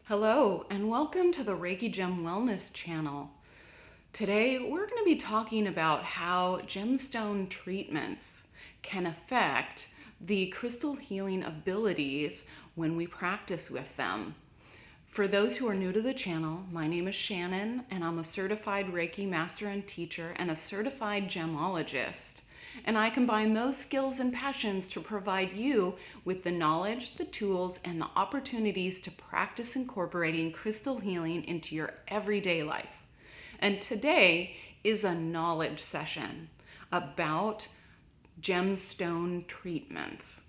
Hello, and welcome to the Reiki Gem Wellness channel. Today, we're going to be talking about how gemstone treatments can affect the crystal healing abilities when we practice with them. For those who are new to the channel, my name is Shannon, and I'm a certified Reiki master and teacher and a certified gemologist. And I combine those skills and passions to provide you with the knowledge, the tools, and the opportunities to practice incorporating crystal healing into your everyday life. And today is a knowledge session about gemstone treatments.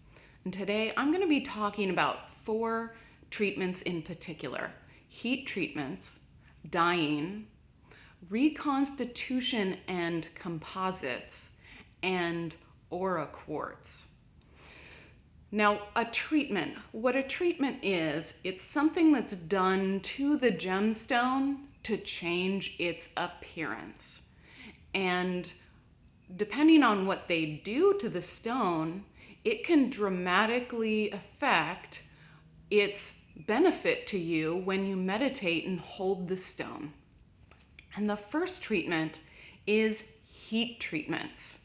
And today I'm going to be talking about 4 treatments in particular: heat treatments, dyeing, reconstitution and composites, and Aura Quartz. Now, what a treatment is, it's something that's done to the gemstone to change its appearance. And depending on what they do to the stone, it can dramatically affect its benefit to you when you meditate and hold the stone. And the first treatment is heat treatments.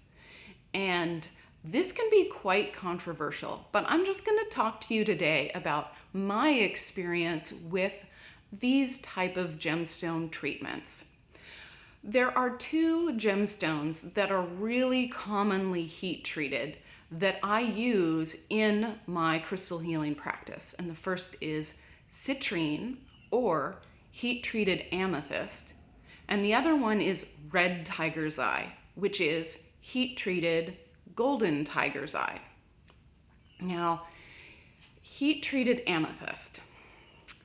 And this can be quite controversial, but I'm just going to talk to you today about my experience with these type of gemstone treatments. There are 2 gemstones that are really commonly heat treated that I use in my crystal healing practice. And the first is Citrine, or heat treated amethyst. And the other one is red tiger's eye, which is heat treated golden tiger's eye. Now, heat treated amethyst.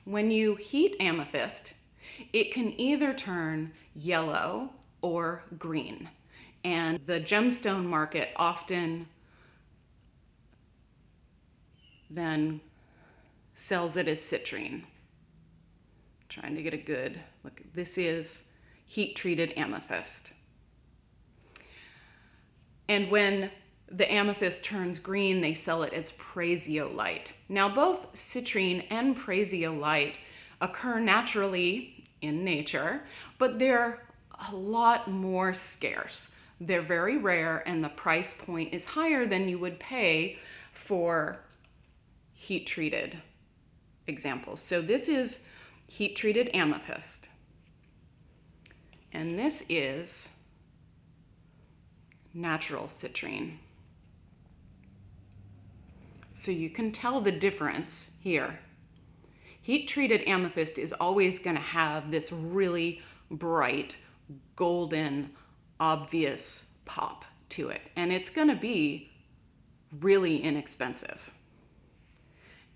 When you heat amethyst, it can either turn yellow or green. And the gemstone market often then sells it as citrine. Trying to get a good look. This is heat treated amethyst. And when the amethyst turns green, they sell it as praesiolite. Now, both citrine and praesiolite occur naturally in nature, but they're a lot more scarce. They're very rare, and the price point is higher than you would pay for heat-treated examples. So this is heat-treated amethyst. And this is natural citrine. So you can tell the difference here. Heat-treated amethyst is always going to have this really bright, golden, obvious pop to it. And it's going to be really inexpensive.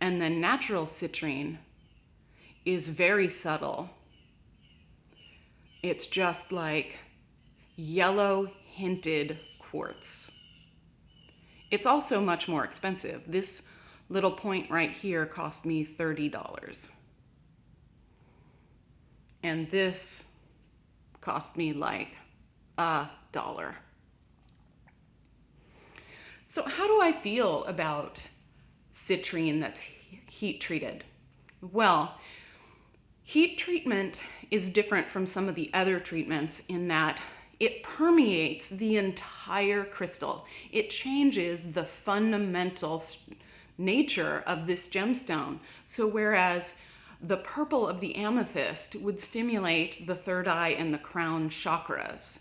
And the natural citrine is very subtle. It's just like yellow hinted quartz. It's also much more expensive. This little point right here cost me $30. And this cost me like $1. So how do I feel about citrine that's heat treated? Well, heat treatment is different from some of the other treatments in that it permeates the entire crystal. It changes the fundamental nature of this gemstone. So whereas the purple of the amethyst would stimulate the third eye and the crown chakras,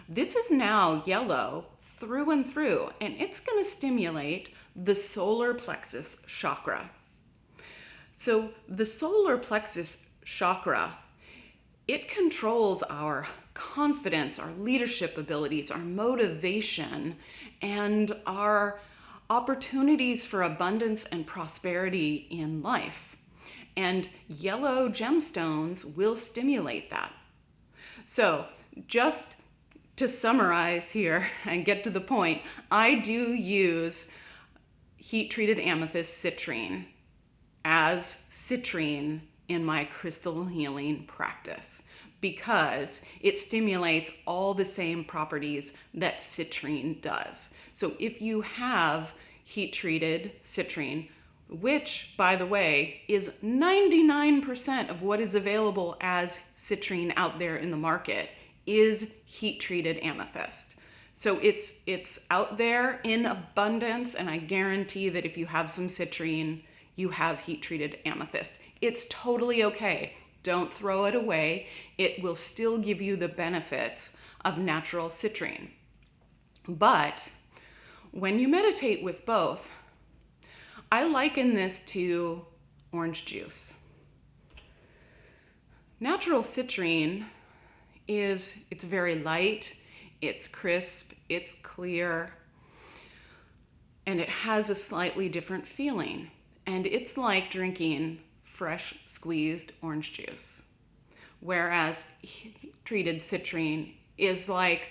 this is now yellow through and through, and it's going to stimulate the solar plexus chakra. So the solar plexus chakra, it controls our confidence, our leadership abilities, our motivation, and our opportunities for abundance and prosperity in life. And yellow gemstones will stimulate that. So just to summarize here and get to the point, I do use heat-treated amethyst citrine as citrine in my crystal healing practice because it stimulates all the same properties that citrine does. So if you have heat-treated citrine, which, by the way, is 99% of what is available as citrine out there in the market, is heat-treated amethyst. So it's out there in abundance, and I guarantee that if you have some citrine, you have heat-treated amethyst. It's totally okay. Don't throw it away. It will still give you the benefits of natural citrine. But when you meditate with both, I liken this to orange juice. Natural citrine it's very light, it's crisp, it's clear, and it has a slightly different feeling. And it's like drinking fresh squeezed orange juice. Whereas treated citrine is like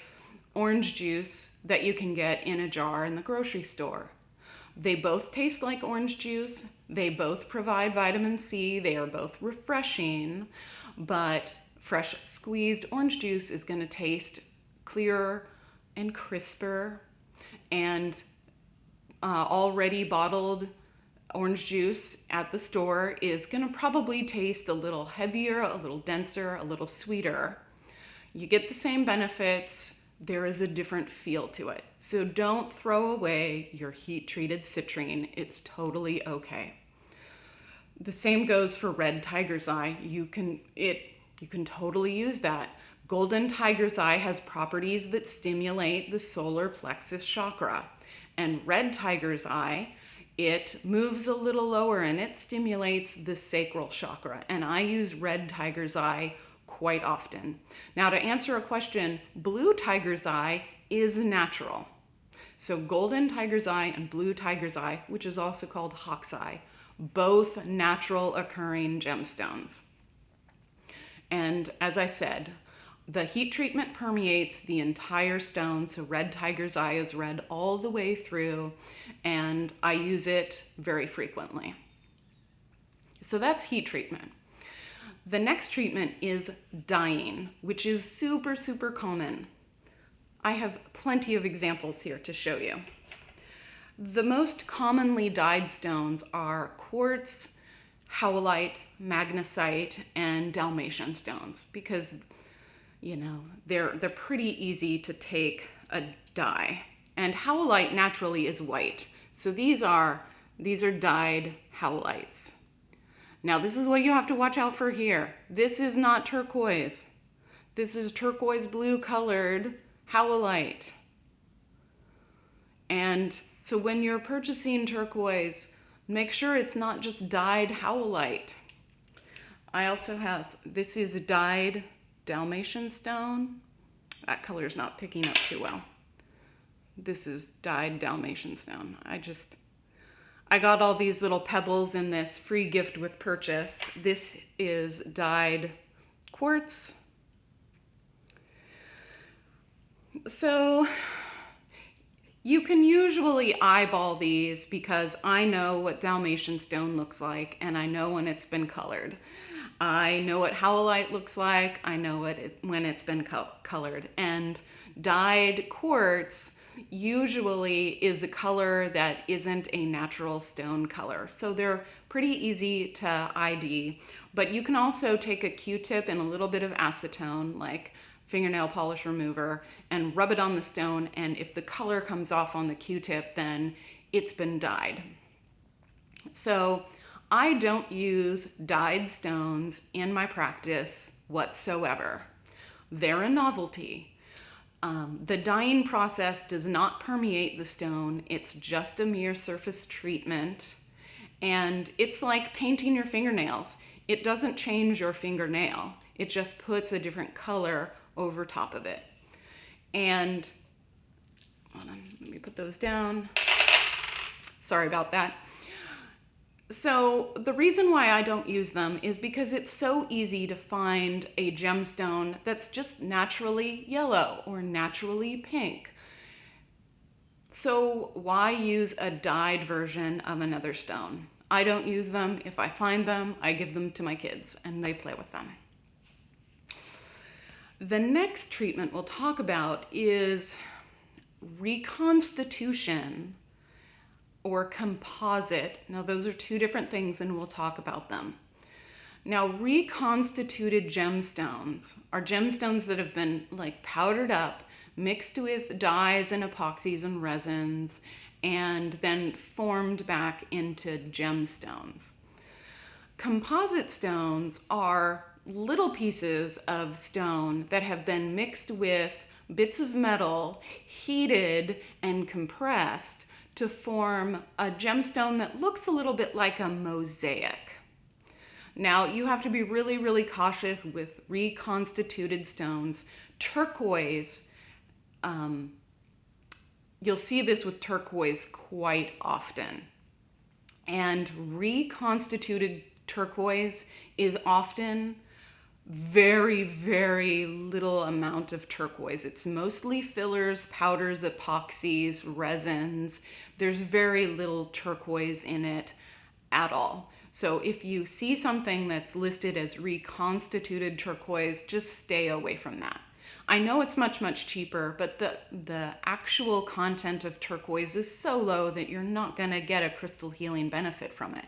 orange juice that you can get in a jar in the grocery store. They both taste like orange juice. They both provide vitamin C. They are both refreshing, but fresh squeezed orange juice is going to taste clearer and crisper, and already bottled orange juice at the store is going to probably taste a little heavier, a little denser, a little sweeter. You get the same benefits. There is a different feel to it. So don't throw away your heat-treated citrine. It's totally okay. The same goes for red tiger's eye. You can totally use that. Golden tiger's eye has properties that stimulate the solar plexus chakra. And red tiger's eye, it moves a little lower and it stimulates the sacral chakra. And I use red tiger's eye quite often. Now, to answer a question, blue tiger's eye is natural. So golden tiger's eye and blue tiger's eye, which is also called hawk's eye, both natural occurring gemstones. And as I said, the heat treatment permeates the entire stone, so red tiger's eye is red all the way through, and I use it very frequently. So that's heat treatment. The next treatment is dyeing, which is super, super common. I have plenty of examples here to show you. The most commonly dyed stones are quartz, howlite, magnesite, and Dalmatian stones because, they're pretty easy to take a dye. And howlite naturally is white. So these are dyed howlites. Now, this is what you have to watch out for here. This is not turquoise. This is turquoise blue colored howlite. And so when you're purchasing turquoise, make sure it's not just dyed howlite. I also have, this is dyed Dalmatian stone. That color is not picking up too well. This is dyed Dalmatian stone. I got all these little pebbles in this free gift with purchase. This is dyed quartz. So you can usually eyeball these because I know what Dalmatian stone looks like and I know when it's been colored. I know what howlite looks like. I know when it's been colored. And dyed quartz usually is a color that isn't a natural stone color. So they're pretty easy to ID, but you can also take a Q-tip and a little bit of acetone, like fingernail polish remover, and rub it on the stone, and if the color comes off on the Q-tip, then it's been dyed. So I don't use dyed stones in my practice whatsoever. They're a novelty. The dyeing process does not permeate the stone. It's just a mere surface treatment. And it's like painting your fingernails. It doesn't change your fingernail. It just puts a different color over top of it. And hold on, let me put those down. Sorry about that. So the reason why I don't use them is because it's so easy to find a gemstone that's just naturally yellow or naturally pink. So why use a dyed version of another stone? I don't use them. If I find them, I give them to my kids and they play with them. The next treatment we'll talk about is reconstitution or composite. Now, those are two different things, and we'll talk about them. Now, reconstituted gemstones are gemstones that have been like powdered up, mixed with dyes and epoxies and resins, and then formed back into gemstones. Composite stones are little pieces of stone that have been mixed with bits of metal, heated and compressed to form a gemstone that looks a little bit like a mosaic. Now, you have to be really, really cautious with reconstituted stones. Turquoise, you'll see this with turquoise quite often. And reconstituted turquoise is often very, very little amount of turquoise. It's mostly fillers, powders, epoxies, resins. There's very little turquoise in it at all. So if you see something that's listed as reconstituted turquoise, just stay away from that. I know it's much, much cheaper, but the actual content of turquoise is so low that you're not going to get a crystal healing benefit from it.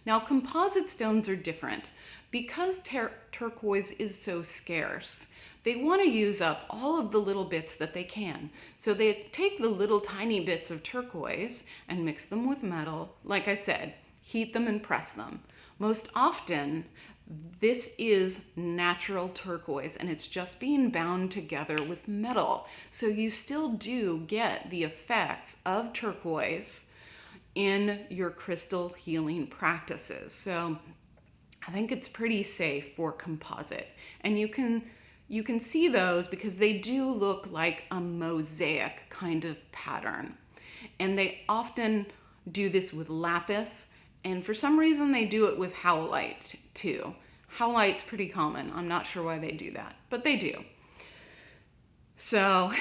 Now, composite stones are different. Because turquoise is so scarce, they want to use up all of the little bits that they can. So they take the little tiny bits of turquoise and mix them with metal. Like I said, heat them and press them. Most often, this is natural turquoise, and it's just being bound together with metal. So you still do get the effects of turquoise in your crystal healing practices. So I think it's pretty safe for composite. And you can see those because they do look like a mosaic kind of pattern. And they often do this with lapis, and for some reason they do it with howlite too. Howlite's pretty common. I'm not sure why they do that, but they do. So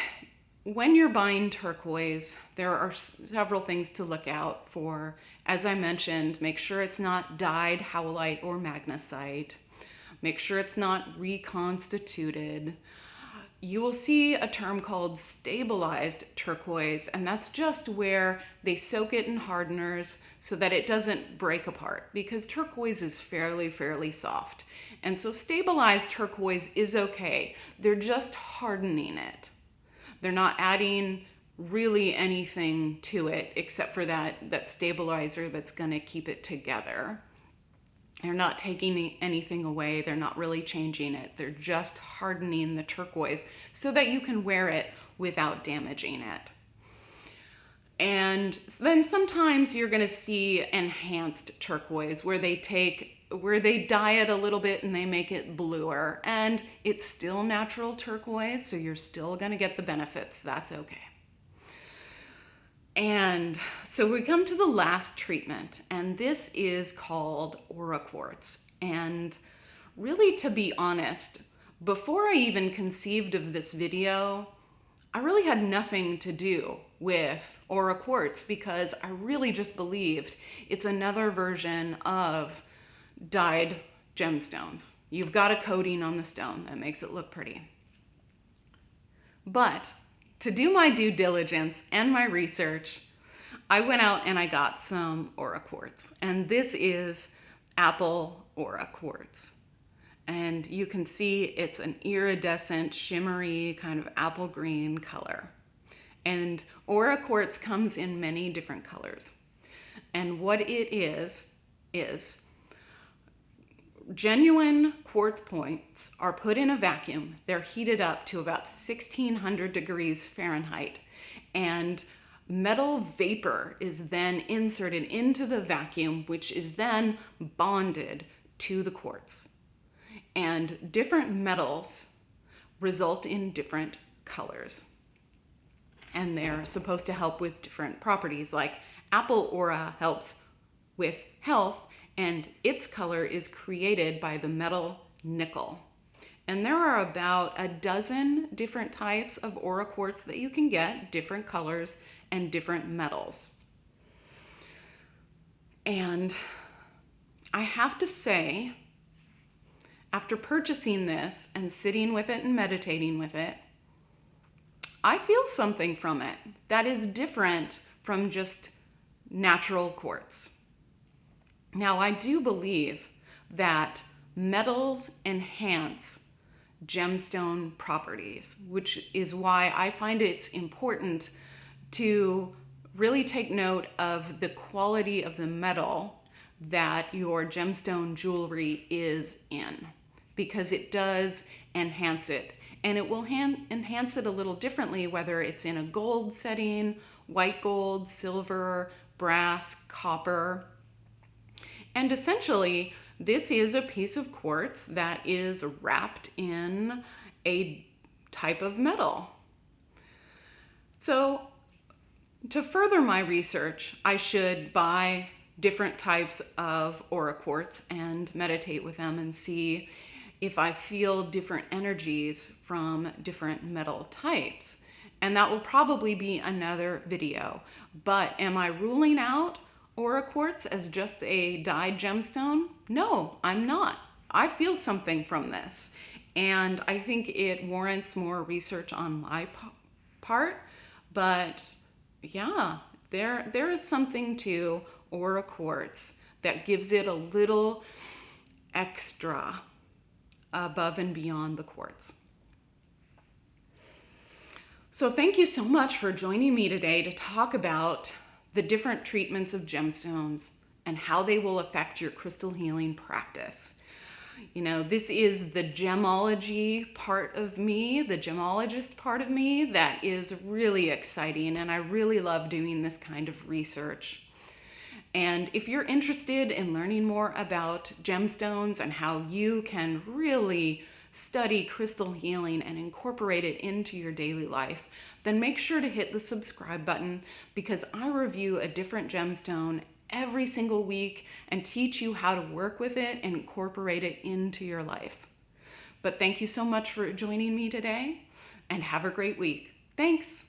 when you're buying turquoise, there are several things to look out for. As I mentioned, make sure it's not dyed howlite or magnesite. Make sure it's not reconstituted. You will see a term called stabilized turquoise, and that's just where they soak it in hardeners so that it doesn't break apart, because turquoise is fairly soft. And so stabilized turquoise is okay. They're just hardening it. They're not adding really anything to it except for that stabilizer that's going to keep it together. They're not taking anything away. They're not really changing it. They're just hardening the turquoise so that you can wear it without damaging it. And then sometimes you're going to see enhanced turquoise where they dye it a little bit and they make it bluer, and it's still natural turquoise, so you're still going to get the benefits. That's okay. And so we come to the last treatment, and this is called Aura Quartz. And really, to be honest, before I even conceived of this video, I really had nothing to do with Aura Quartz because I really just believed it's another version of dyed gemstones. You've got a coating on the stone that makes it look pretty. But to do my due diligence and my research, I went out and I got some Aura Quartz. And this is Apple Aura Quartz. And you can see it's an iridescent, shimmery, kind of apple green color. And Aura Quartz comes in many different colors. And what it is genuine quartz points are put in a vacuum. They're heated up to about 1600 degrees Fahrenheit, and metal vapor is then inserted into the vacuum, which is then bonded to the quartz. And different metals result in different colors. And they're supposed to help with different properties, like Apple Aura helps with health, and its color is created by the metal nickel. And there are about a dozen different types of Aura Quartz that you can get, different colors and different metals. And I have to say, after purchasing this and sitting with it and meditating with it, I feel something from it that is different from just natural quartz. Now, I do believe that metals enhance gemstone properties, which is why I find it's important to really take note of the quality of the metal that your gemstone jewelry is in, because it does enhance it. And it will enhance it a little differently, whether it's in a gold setting, white gold, silver, brass, copper. And essentially, this is a piece of quartz that is wrapped in a type of metal. So, to further my research, I should buy different types of Aura Quartz and meditate with them and see if I feel different energies from different metal types. And that will probably be another video. But am I ruling out Aura Quartz as just a dyed gemstone? No, I'm not. I feel something from this. And I think it warrants more research on my part. But yeah, there is something to Aura Quartz that gives it a little extra above and beyond the quartz. So thank you so much for joining me today to talk about the different treatments of gemstones and how they will affect your crystal healing practice. You know, this is the gemology part of me, the gemologist part of me, that is really exciting, and I really love doing this kind of research. And if you're interested in learning more about gemstones and how you can really study crystal healing and incorporate it into your daily life, then make sure to hit the subscribe button, because I review a different gemstone every single week and teach you how to work with it and incorporate it into your life. But thank you so much for joining me today, and have a great week. Thanks.